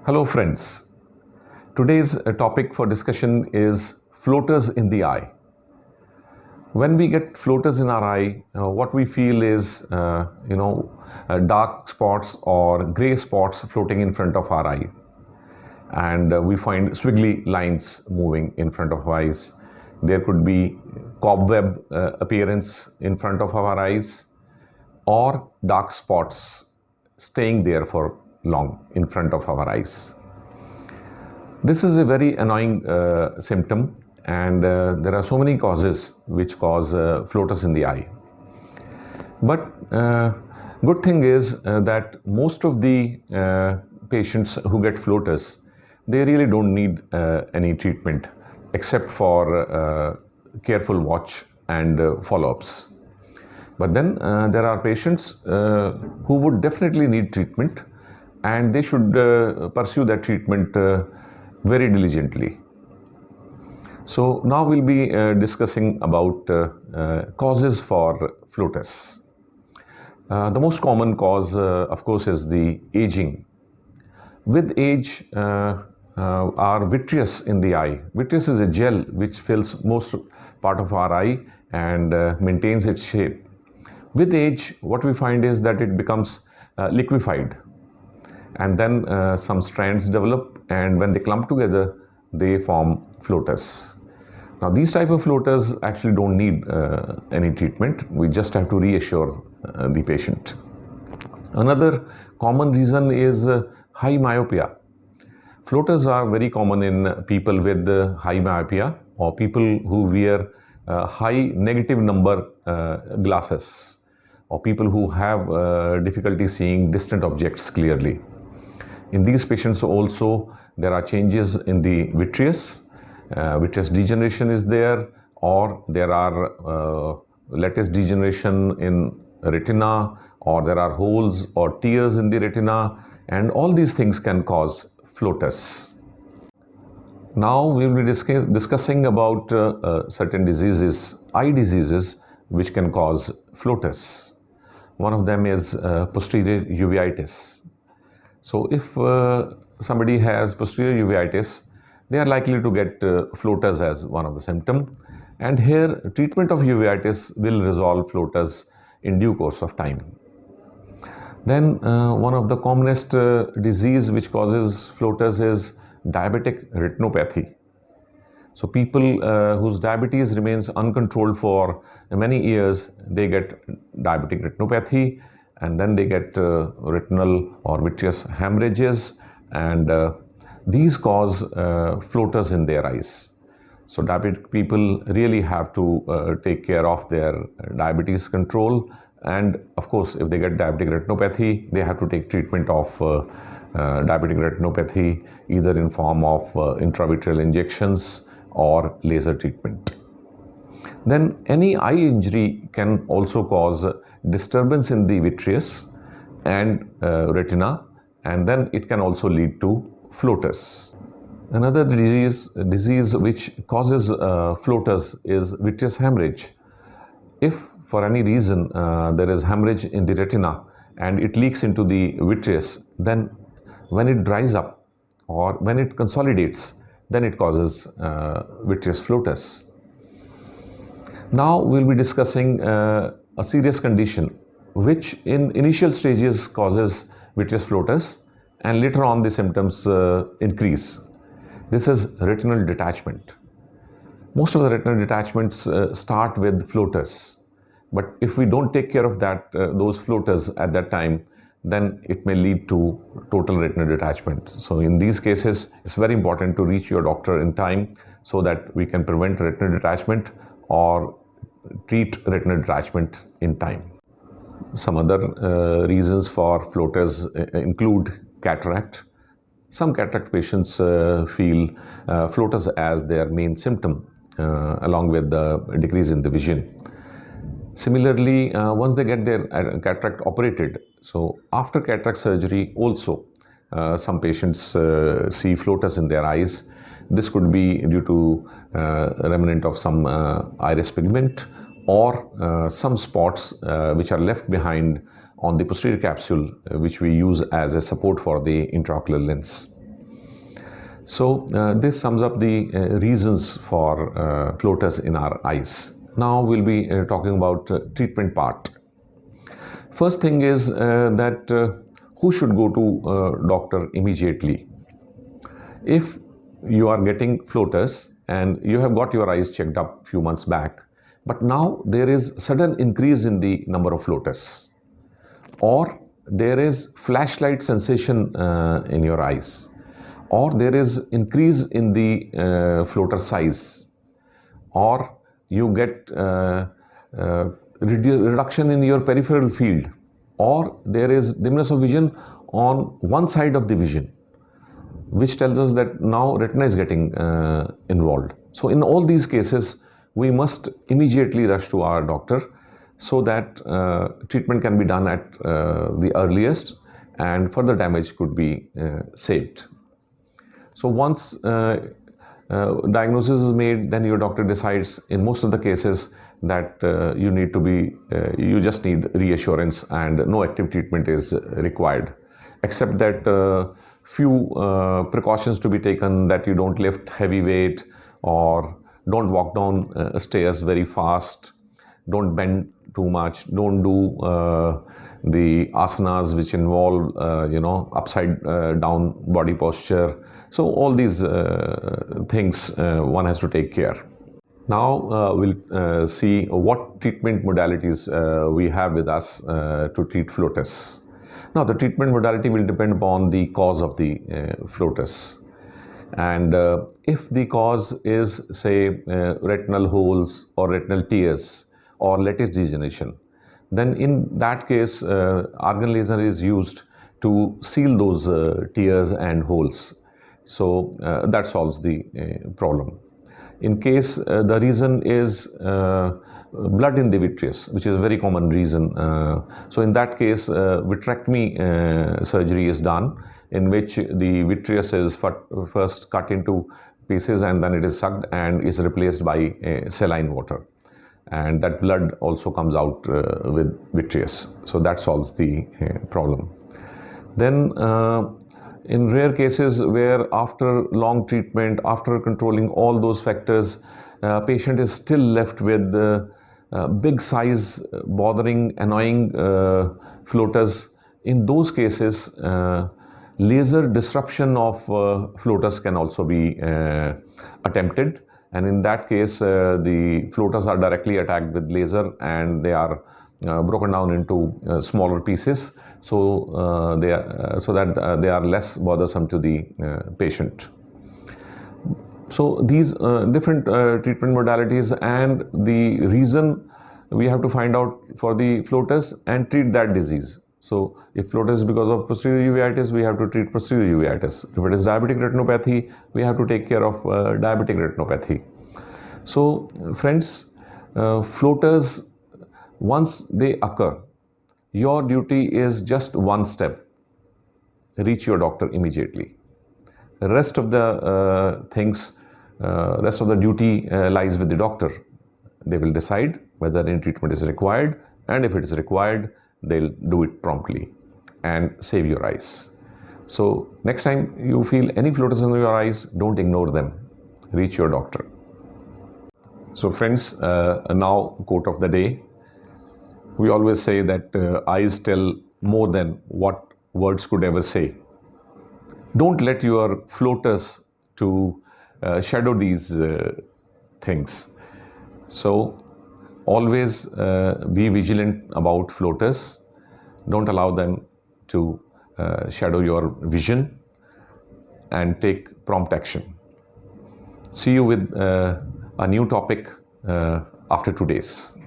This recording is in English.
Hello friends. Today's topic for discussion is floaters in the eye. When we get floaters in our eye, what we feel is, dark spots or gray spots floating in front of our eye. And we find squiggly lines moving in front of our eyes. There could be cobweb appearance in front of our eyes, or dark spots staying there for long in front of our eyes. This is a very annoying symptom, and there are so many causes which cause floaters in the eye. But good thing is that most of the patients who get floaters, they really don't need any treatment except for careful watch and follow-ups. But then there are patients who would definitely need treatment, and they should pursue that treatment very diligently. So now we'll be discussing about causes for floaters. The most common cause, of course, is the aging. With age, our vitreous in the eye. Vitreous is a gel which fills most part of our eye and maintains its shape. With age, what we find is that it becomes liquefied, and then some strands develop, and when they clump together, they form floaters. Now, these type of floaters actually don't need any treatment. We just have to reassure the patient. Another common reason is high myopia. Floaters are very common in people with high myopia, or people who wear high negative number glasses, or people who have difficulty seeing distant objects clearly. In these patients also, there are changes in the vitreous. Vitreous degeneration is there, or there are lattice degeneration in retina, or there are holes or tears in the retina, and all these things can cause floaters. Now we will be discussing about certain diseases, eye diseases, which can cause floaters. One of them is posterior uveitis. So if somebody has posterior uveitis, they are likely to get floaters as one of the symptoms. And here, treatment of uveitis will resolve floaters in due course of time. Then one of the commonest disease which causes floaters is diabetic retinopathy. So people whose diabetes remains uncontrolled for many years, they get diabetic retinopathy, and then they get retinal or vitreous hemorrhages, and these cause floaters in their eyes. So diabetic people really have to take care of their diabetes control, and of course, if they get diabetic retinopathy, they have to take treatment of diabetic retinopathy either in form of intravitreal injections or laser treatment. Then any eye injury can also cause disturbance in the vitreous and retina, and then it can also lead to floaters. Another disease which causes floaters is vitreous hemorrhage. If for any reason there is hemorrhage in the retina and it leaks into the vitreous, then when it dries up or when it consolidates, then it causes vitreous floaters. Now we'll be discussing a serious condition which in initial stages causes vitreous floaters, and later on the symptoms increase. This is retinal detachment. Most of the retinal detachments start with floaters, but if we don't take care of those floaters at that time, then it may lead to total retinal detachment. So in these cases, it's very important to reach your doctor in time so that we can prevent retinal detachment or treat retinal detachment in time. Some other reasons for floaters include cataract. Some cataract patients feel floaters as their main symptom, along with the decrease in the vision. Similarly, once they get their cataract operated, so after cataract surgery also, some patients see floaters in their eyes. This could be due to remnant of some iris pigment, or some spots which are left behind on the posterior capsule, which we use as a support for the intraocular lens. So this sums up the reasons for floaters in our eyes. Now we'll be talking about treatment part. First thing is that who should go to doctor immediately? If you are getting floaters and you have got your eyes checked up few months back, but now there is sudden increase in the number of floaters, or there is flashlight sensation in your eyes, or there is increase in the floater size, or you get reduction in your peripheral field, or there is dimness of vision on one side of the vision, which tells us that now retina is getting involved. So in all these cases, we must immediately rush to our doctor so that treatment can be done at the earliest and further damage could be saved. So once diagnosis is made, then your doctor decides in most of the cases that you just need reassurance and no active treatment is required, except that few precautions to be taken, that you don't lift heavy weight or don't walk down stairs very fast, don't bend too much, don't do the asanas which involve upside down body posture. So all these things one has to take care. Now we'll see what treatment modalities we have with us to treat floaters. Now the treatment modality will depend upon the cause of the floaters. And if the cause is, say, retinal holes or retinal tears or lattice degeneration, then in that case argon laser is used to seal those tears and holes. So that solves the problem. In case the reason is blood in the vitreous, which is a very common reason, so in that case vitrectomy surgery is done, in which the vitreous is first cut into pieces and then it is sucked and is replaced by saline water, and that blood also comes out with vitreous. So that solves the problem. Then in rare cases where after long treatment, after controlling all those factors, patient is still left with big size, bothering, annoying floaters, in those cases laser disruption of floaters can also be attempted, and in that case the floaters are directly attacked with laser and they are broken down into smaller pieces, so that they are less bothersome to the patient. So these different treatment modalities and the reason we have to find out for the floaters and treat that disease. So if floaters is because of posterior uveitis, we have to treat posterior uveitis. If it is diabetic retinopathy, we have to take care of diabetic retinopathy. So friends, floaters, once they occur, your duty is just one step: reach your doctor immediately. The rest of the rest of the duty lies with the doctor. They will decide whether any treatment is required, and if it is required, they'll do it promptly and save your eyes. So next time you feel any floaters in your eyes, don't ignore them. Reach your doctor. So friends, now quote of the day. We always say that eyes tell more than what words could ever say. Don't let your floaters to shadow these things. So always be vigilant about floaters. Don't allow them to shadow your vision, and take prompt action. See you with a new topic after 2 days.